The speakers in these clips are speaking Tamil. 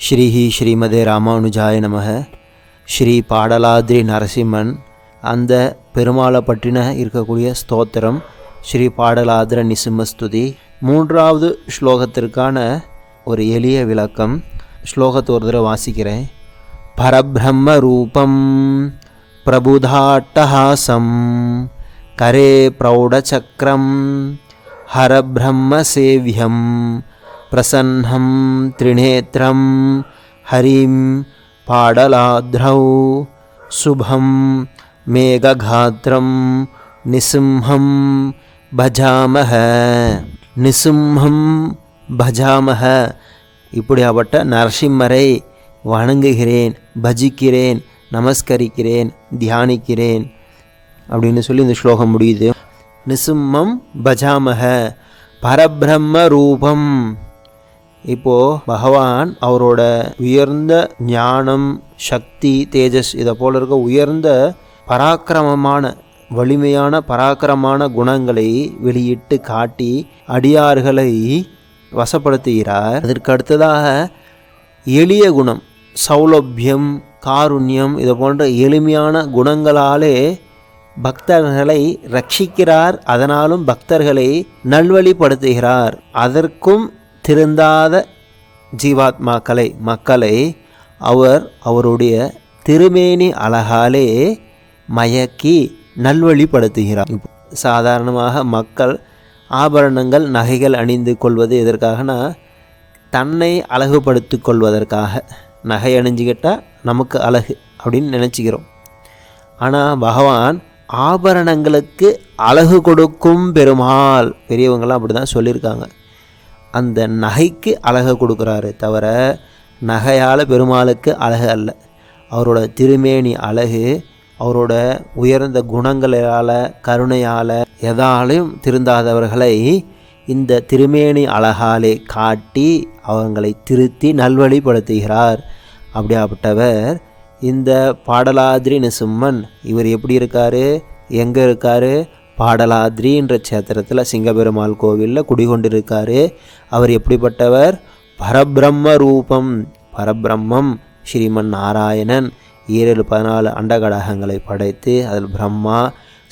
ஸ்ரீஹி ஸ்ரீமதே ராமானுஜாய நமக. ஸ்ரீ பாடலாத்ரி நரசிம்மன் அந்த பெருமாளை பற்றின இருக்கக்கூடிய ஸ்தோத்திரம் ஸ்ரீ பாடலாத்ர நிசிம்மஸ்துதி. மூன்றாவது ஸ்லோகத்திற்கான ஒரு எளிய விளக்கம். ஸ்லோகத்தை ஒரு தடவை வாசிக்கிறேன். பரபிரம்ம ரூபம் பிரபுதாட்டஹாசம் கரே பிரௌடசக்கரம் ஹரபிரம்ம சேவ்யம் பிரசன்னம் திரிநேத்ரம் ஹரிம் பாடலாத்ரௌ சுபம் மேககாத்ரம் நிசிம்ஹம் பஜாமஹ. நிசிம்ஹம் பஜாமஹ. இப்படியாப்பட்ட நரசிம்மரை வணங்குகிறேன், பஜிக்கிறேன், நமஸ்கரிக்கிறேன், தியானிக்கிறேன் அப்படின்னு சொல்லி இந்த ஸ்லோகம் முடியுது. நிசிம்மம் பஜாமஹ பரபிரம்ம ரூபம். இப்போது பகவான் அவரோட உயர்ந்த ஞானம், சக்தி, தேஜஸ் இதை போல இருக்க உயர்ந்த பராக்கிரமமான வலிமையான பராக்கிரமான குணங்களை வெளியிட்டு காட்டி அடியார்களை வசப்படுத்துகிறார். அதற்கு அடுத்ததாக எளிய குணம், சௌலபியம், காருண்யம் இதை போன்ற எளிமையான குணங்களாலே பக்தர்களை ரட்சிக்கிறார். அதனாலும் பக்தர்களை நல்வழிப்படுத்துகிறார். அதற்கும் திருந்தாத ஜீவாத்மாக்களை, மக்களை அவருடைய திருமேனி அழகாலே மயக்கி நல்வழிப்படுத்துகிறார். சாதாரணமாக மக்கள் ஆபரணங்கள், நகைகள் அணிந்து கொள்வது எதற்காகனா தன்னை அழகுபடுத்தி கொள்வதற்காக. நகை அணிஞ்சிக்கிட்டால் நமக்கு அழகு அப்படின்னு நினச்சிக்கிறோம். ஆனால் பகவான் ஆபரணங்களுக்கு அழகு கொடுக்கும் பெருமாள். பெரியவங்களாம் அப்படி தான் சொல்லியிருக்காங்க. அந்த நகைக்கு அழகு கொடுக்குறாரு தவிர நகையால் பெருமாளுக்கு அழகு அல்ல. அவரோட திருமேனி அழகு, அவரோட உயர்ந்த குணங்களால், கருணையால், எதாலையும் திருந்தாதவர்களை இந்த திருமேனி அழகாலே காட்டி அவங்களை திருத்தி நல்வழிப்படுத்துகிறார். அப்படியாப்பட்டவர் இந்த பாடலாத்ரி நிசிம்மன். இவர் எப்படி இருக்கார், எங்கே இருக்கார்? பாடலாத்ரின்ற சேத்திரத்தில் சிங்கபெருமாள் கோவிலில் குடிகொண்டிருக்கார். அவர் எப்படிப்பட்டவர்? பரபிரம்ம ரூபம். பரபிரம்மம் ஸ்ரீமன் நாராயணன் 714 அண்டகடகங்களை படைத்து அதில் பிரம்மா,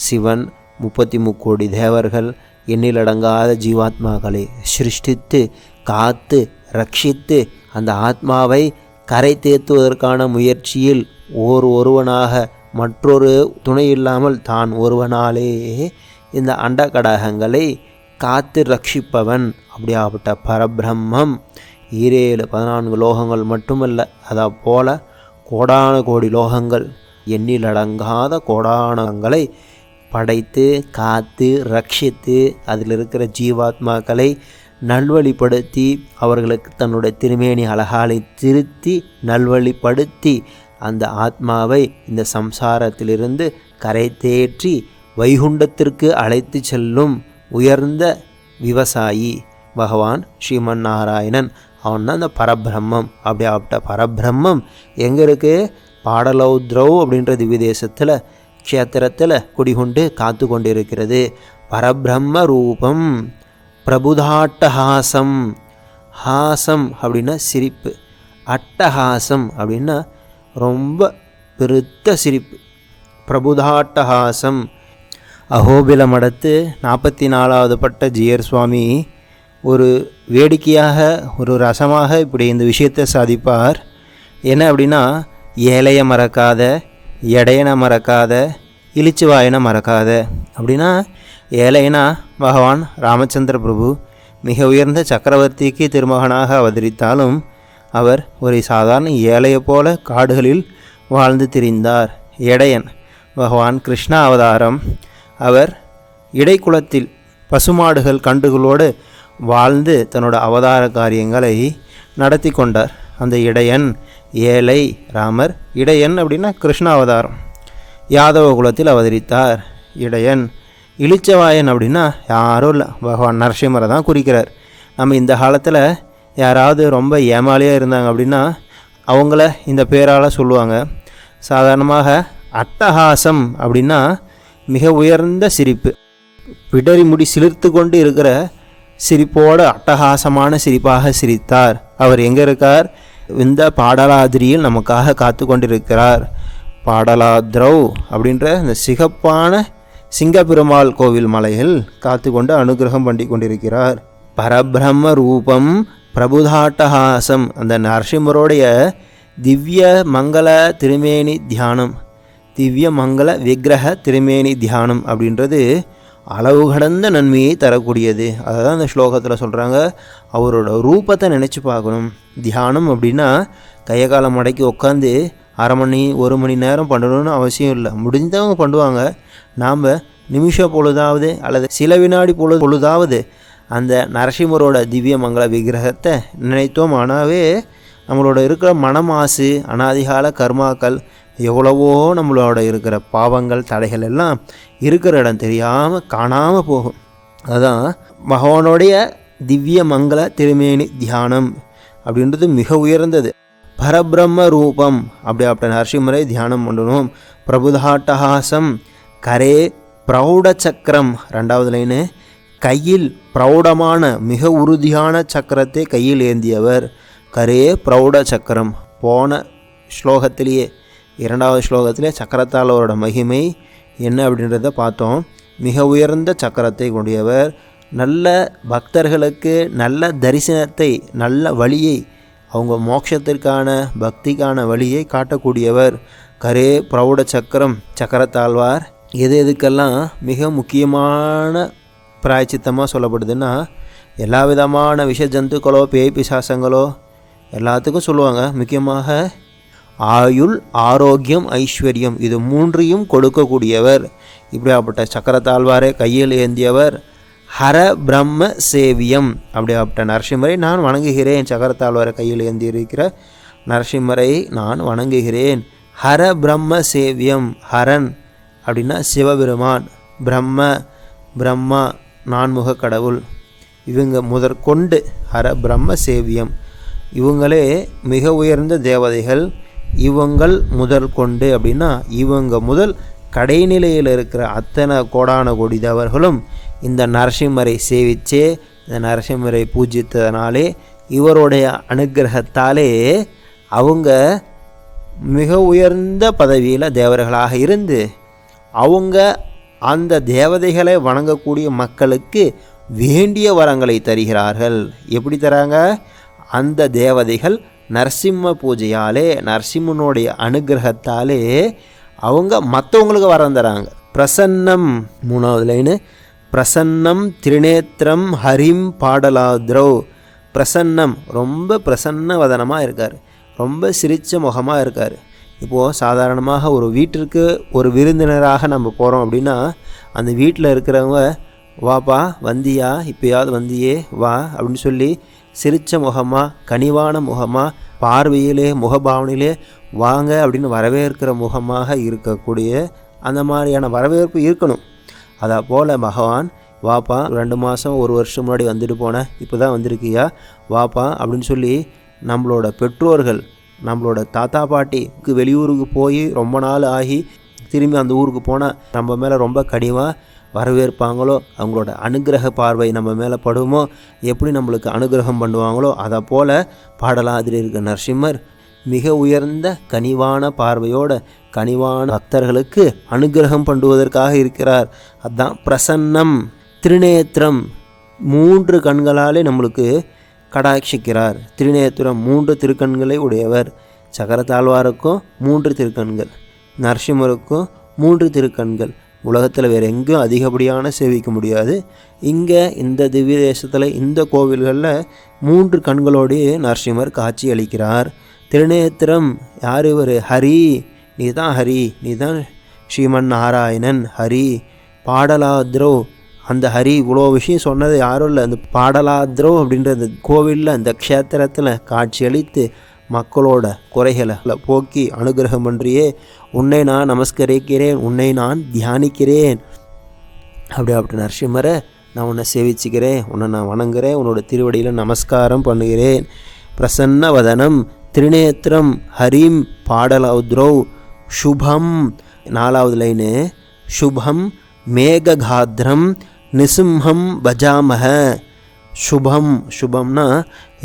சிவன், 33 கோடி தேவர்கள், எண்ணிலடங்காத ஜீவாத்மாக்களை சிருஷ்டித்து காத்து ரட்சித்து அந்த ஆத்மாவை கரை தேத்துவதற்கான முயற்சியில் ஒருவனாக, மற்றொரு துணை இல்லாமல் தான் ஒருவனாலே இந்த அண்டகடகங்களை காத்து ரட்சிப்பவன். அப்படியாப்பட்ட பரபிரம்மம் 714 லோகங்கள் மட்டுமல்ல, அதை போல கோடான கோடி லோகங்கள், எண்ணிலடங்காத கோடானங்களை படைத்து காத்து ரட்சித்து அதில் இருக்கிற ஜீவாத்மாக்களை நல்வழிப்படுத்தி அவர்களுக்கு தன்னுடைய திருமேனி அழகாலை திருத்தி நல்வழிப்படுத்தி அந்த ஆத்மாவை இந்த சம்சாரத்திலிருந்து கரை தேற்றி வைகுண்டத்திற்கு அழைத்து செல்லும் உயர்ந்த விவசாயி பகவான் ஸ்ரீமன் நாராயணன். அவன் தான் அந்த பரபிரம்மம். அப்படியாப்பட்ட பரபிரம்மம் எங்கே இருக்குது? பாடலௌத்ரவ் அப்படின்ற திவ்யதேசத்தில் க்ஷேத்திரத்தில் குடிகொண்டு காத்து கொண்டிருக்கிறது. பரபிரம்ம ரூபம் பிரபுதாட்டஹாசம். ஹாசம் அப்படின்னா சிரிப்பு, அட்டஹாசம் அப்படின்னா ரொம்ப பெருத்த சிரிப்பு. பிரபுதாட்டஹாசம். அஹோபில மடத்து 44வது பட்ட ஜியர் சுவாமி ஒரு வேடிக்கையாக, ஒரு ரசமாக இப்படி இந்த விஷயத்தை சாதிப்பார். என்ன அப்படின்னா, ஏழையை மறக்காத, எடையனை மறக்காத, இளிச்சுவாயனை மறக்காத. அப்படின்னா ஏழைனா பகவான் ராமச்சந்திர பிரபு மிக உயர்ந்த சக்கரவர்த்திக்கு திருமகனாக அவதரித்தாலும் அவர் ஒரு சாதாரண ஏழையை போல காடுகளில் வாழ்ந்து திரிந்தார். எடையன் பகவான் கிருஷ்ண அவதாரம். அவர் இடைக்குளத்தில் பசுமாடுகள் கண்டுகளோடு வாழ்ந்து தன்னோட அவதார காரியங்களை நடத்தி கொண்டார். அந்த இடையன் ஏழை ராமர். இடையன் அப்படின்னா கிருஷ்ண அவதாரம். யாதவ குலத்தில் அவதரித்தார் இடையன். இளிச்சவாயன் அப்படின்னா யாரும் இல்லை, பகவான் நரசிம்மரை தான் குறிக்கிறார். நம்ம இந்த காலத்தில் யாராவது ரொம்ப ஏமாளியாக இருந்தாங்க அப்படின்னா அவங்கள இந்த பேரால் சொல்லுவாங்க. சாதாரணமாக அட்டஹாசம் அப்படின்னா மிக உயர்ந்த சிரிப்பு, பிடரி முடி சிலிர்த்து கொண்டு இருக்கிற சிரிப்போடு அட்டகாசமான சிரிப்பாக சிரித்தார். அவர் எங்கே இருக்கார்? இந்த பாடலாதிரியில் நமக்காக காத்து கொண்டிருக்கிறார். பாடலாத்ரவ் அப்படின்ற இந்த சிகப்பான சிங்கப்பெருமாள் கோவில் மலையில் காத்து கொண்டு அனுகிரகம் பண்ணி கொண்டிருக்கிறார். பரபிரம்ம ரூபம் பிரபுதாட்டஹாசம், அந்த நரசிம்மருடைய திவ்ய மங்கள திருமேனி தியானம், திவ்ய மங்கள விக்கிரக திருமேனி தியானம் அப்படின்றது அளவு கடந்த நன்மையை தரக்கூடியது. அதை தான் இந்த ஸ்லோகத்தில் சொல்கிறாங்க. அவரோட ரூபத்தை நினச்சி பார்க்கணும். தியானம் அப்படின்னா கையை காலம் மடக்கி உட்காந்து அரை மணி 1 மணி நேரம் பண்ணணும்னு அவசியம் இல்லை. முடிஞ்சவங்க பண்ணுவாங்க. நாம் நிமிஷ பொழுதாவது அல்லது சில வினாடி பொழுதாவது அந்த நரசிம்மரோட திவ்ய மங்கள விக்கிரகத்தை நினைத்தோம். ஆனாவே நம்மளோட இருக்கிற மனமாசு, அனாதிகால கர்மாக்கள், எவ்வளவோ நம்மளோட இருக்கிற பாவங்கள், தடைகள் எல்லாம் இருக்கிற இடம் தெரியாமல் காணாமல் போகும். அதுதான் பகவானுடைய திவ்ய மங்கள திருமேனி தியானம் அப்படின்றது மிக உயர்ந்தது. பரபிரம்ம ரூபம் அப்படி நரசிம்மரை தியானம் பண்ணணும். பிரபுதாட்டஹாசம் கரே பிரௌட சக்கரம், 2வது லைனு, கையில் பிரௌடமான மிக உறுதியான சக்கரத்தை கையில் ஏந்தியவர். கரே பிரௌட சக்கரம். போன ஸ்லோகத்திலேயே 2வது ஸ்லோகத்திலே சக்கரத்தால் அவரோட மகிமை என்ன அப்படின்றத பார்த்தோம். மிக உயர்ந்த சக்கரத்தை கொண்டியவர். நல்ல பக்தர்களுக்கு நல்ல தரிசனத்தை, நல்ல வழியை, அவங்க மோட்சத்திற்கான பக்திக்கான வழியை காட்டக்கூடியவர். கரே பிரௌட சக்கரம். சக்கரத்தாழ்வார் எதுக்கெல்லாம் மிக முக்கியமான பிராயச்சித்தமாக சொல்லப்படுதுன்னா, எல்லா விதமான விஷ ஜந்துக்களோ பேய் பிசாசங்களோ எல்லாத்துக்கும் சொல்லுவாங்க. முக்கியமாக ஆயுள், ஆரோக்கியம், ஐஸ்வர்யம், இது 3ஐயும் கொடுக்கக்கூடியவர். இப்படியாப்பட்ட சக்கரத்தாழ்வாரை கையில் ஏந்தியவர். ஹர பிரம்ம சேவியம், அப்படியாப்பட்ட நரசிம்மரை நான் வணங்குகிறேன். சக்கரத்தாழ்வாரை கையில் ஏந்தி இருக்கிற நரசிம்மரை நான் வணங்குகிறேன். ஹர பிரம்ம சேவியம். ஹரன் அப்படின்னா சிவபெருமான், பிரம்மா நான்முக கடவுள். இவங்க முதற்கொண்டு ஹர பிரம்ம சேவியம், இவங்களே மிக உயர்ந்த தேவதைகள். இவங்கள் முதல் கொண்டு அப்படின்னா இவங்க முதல் கடைநிலையில் இருக்கிற அத்தனை கோடான கோடி தேவர்களும் இந்த நரசிம்மரை சேவிச்சே, இந்த நரசிம்மரை பூஜித்ததனாலே, இவருடைய அனுகிரகத்தாலே அவங்க மிக உயர்ந்த பதவியில் தேவர்களாக இருந்து அவங்க அந்த தேவதைகளை வணங்கக்கூடிய மக்களுக்கு வேண்டிய வரங்களை தருகிறார்கள். எப்படி தராங்க? அந்த தேவதைகள் நரசிம்ம பூஜையாலே, நரசிம்மனுடைய அனுகிரகத்தாலே அவங்க மற்றவங்களுக்கு வரம் தராங்க. பிரசன்னம், 3வது லைனு, பிரசன்னம் திரிநேத்திரம் ஹரிம் பாடலாத்ரவ். பிரசன்னம், ரொம்ப பிரசன்ன வதனமாக இருக்கார், ரொம்ப சிரித்த முகமாக இருக்கார். இப்போது சாதாரணமாக ஒரு வீட்டிற்கு ஒரு விருந்தினராக நம்ம போகிறோம் அப்படின்னா, அந்த வீட்டில் இருக்கிறவங்க வாப்பா வந்தியா, இப்போயாவது வந்தியே வா அப்படின்னு சொல்லி சிரித்த முகமாக, கனிவான முகமாக, பார்வையிலே முகபாவனையிலே வாங்க அப்படின்னு வரவேற்கிற முகமாக இருக்கக்கூடிய அந்த மாதிரியான வரவேற்பு இருக்கணும். அதை போல் பகவான் வாப்பா 2 மாதம் 1 வருஷம் முன்னாடி வந்துட்டு போனேன், இப்போ தான் வந்திருக்கியா வாப்பா அப்படின்னு சொல்லி நம்மளோட பெற்றோர்கள், நம்மளோட தாத்தா பாட்டிக்கு வெளியூருக்கு போய் ரொம்ப நாள் ஆகி திரும்பி அந்த ஊருக்கு போனால் நம்ம மேலே ரொம்ப கனிவாக வரவேற்பாங்களோ, அவங்களோட அனுகிரக பார்வை நம்ம மேலே படுமோ, எப்படி நம்மளுக்கு அனுகிரகம் பண்ணுவாங்களோ, அதை போல் பாடலாதிரி இருக்க நரசிம்மர் மிக உயர்ந்த கனிவான பார்வையோட கனிவான பக்தர்களுக்கு அனுகிரகம் பண்ணுவதற்காக இருக்கிறார். அதுதான் பிரசன்னம். திருநேத்திரம், 3 கண்களாலே நம்மளுக்கு கடாட்சிக்கிறார். திருநேத்திரம், 3 திருக்கண்களை உடையவர். சக்கரத்தாழ்வாருக்கும் 3 திருக்கண்கள், நரசிம்மருக்கும் 3 திருக்கண்கள். உலகத்தில் வேறு எங்கேயும் அதிகப்படியான சேவிக்க முடியாது. இங்கே இந்த திவ்ய தேசத்தில் இந்த கோவில்களில் 3 கண்களோடைய நரசிம்மர் காட்சி அளிக்கிறார். திருநேத்திரம், யார் இவர்? ஹரி, நீ தான் ஹரி, நீ தான் ஸ்ரீமன் நாராயணன் ஹரி. பாடலாத்ரோ, அந்த ஹரி இவ்வளோ விஷயம் சொன்னது யாரும் இல்லை, அந்த பாடலாத்ரோ அப்படின்ற அந்த கோவிலில் அந்த க்ஷேத்திரத்தில் காட்சியளித்து மக்களோட குறைகளை போக்கி அனுகிரகம் பன்றியே, உன்னை நான் நமஸ்கரிக்கிறேன், உன்னை நான் தியானிக்கிறேன். அப்படி நரசிம்மரை நான் உன்னை சேவிச்சுக்கிறேன், உன்னை நான் வணங்குறேன், உன்னோட திருவடியில் நமஸ்காரம் பண்ணுகிறேன். பிரசன்ன வதனம் திருநேத்திரம் ஹரிம் பாடலாத்ரௌ சுபம். 4வது லைனு, சுபம் மேககாத்ரம் நிசிம்ஹம் பஜாமஹ. சுபம், சுபம்னா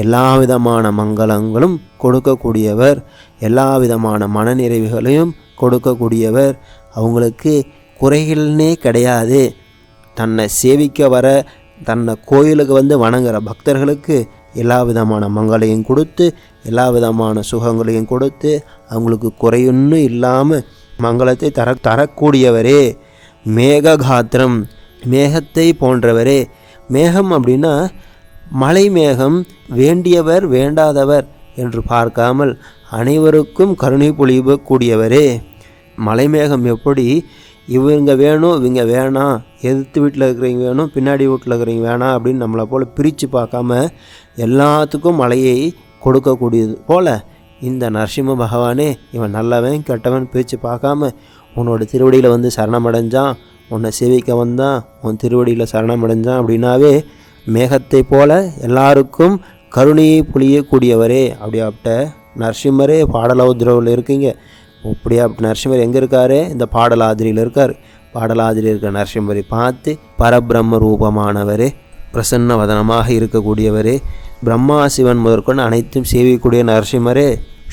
எல்லா விதமான மங்களங்களும் கொடுக்கக்கூடியவர், எல்லா விதமான மனநிறைவுகளையும் கொடுக்கக்கூடியவர். அவங்களுக்கு குறைகள்னே கிடையாது. தன்னை சேவிக்க வர, தன்னை கோயிலுக்கு வந்து வணங்குற பக்தர்களுக்கு எல்லா விதமான மங்களையும் கொடுத்து, எல்லா விதமான சுகங்களையும் கொடுத்து, அவங்களுக்கு குறையொன்னும் இல்லாமல் மங்களத்தை தரக்கூடியவரே. மேககாத்திரம், மேகத்தை போன்றவரே. மேகம் அப்படின்னா மலை மேகம், வேண்டியவர் வேண்டாதவர் என்று பார்க்காமல் அனைவருக்கும் கருணை பொழியக்கூடியவரே. மலைமேகம் எப்படி இவங்க வேணும் இவங்க வேணாம், எதிர்த்து வீட்டில் இருக்கிறவங்க வேணும் பின்னாடி வீட்டில் இருக்கிறவங்க வேணாம் அப்படின்னு நம்மளை போல் பிரித்து பார்க்காம எல்லாத்துக்கும் மழையை கொடுக்கக்கூடியது போல், இந்த நரசிம்ம பகவானே இவன் நல்லவன் கெட்டவன் பிரித்து பார்க்காம உன்னோட திருவடியில் வந்து சரணமடைஞ்சான், உன்னை சேவிக்க வந்தான், உன் திருவடியில் சரணமடைஞ்சான் அப்படின்னாவே மேகத்தை போல எல்லாருக்கும் கருணையை பொழியக்கூடியவரே. அப்படியாப்பட்ட நரசிம்மரே பாடலாதிரியில் இருக்கீங்க. அப்படியாப்பட்ட நரசிம்மர் எங்கே இருக்காரு? இந்த பாடலாதிரியில் இருக்கார். பாடலாதிரி இருக்கிற நரசிம்மரை பார்த்து பரபிரம்ம ரூபமானவரே, பிரசன்ன வதனமாக இருக்கக்கூடியவரே, பிரம்மா சிவன் முதற்கொண்டு அனைத்தும் சேவிக்கக்கூடிய நரசிம்மரே,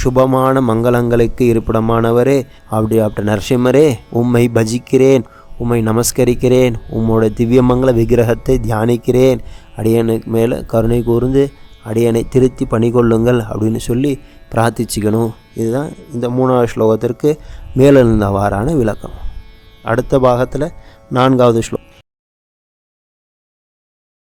சுபமான மங்களங்களுக்கு இருப்பிடமானவரே, அப்படியாப்பட்ட நரசிம்மரே உம்மை பஜிக்கிறேன், உம்மை நமஸ்கரிக்கிறேன், உம்மோட திவ்யமங்கல விக்கிரகத்தை தியானிக்கிறேன், அடியனுக்கு மேலே கருணை கூர்ந்து அடியனை திருத்தி பணிகொள்ளுங்கள் அப்படின்னு சொல்லி பிரார்த்திச்சுக்கணும். இதுதான் இந்த 3வது ஸ்லோகத்திற்கு மேலிருந்தவாறான விளக்கம். அடுத்த பாகத்தில் 4வது ஸ்லோகம்.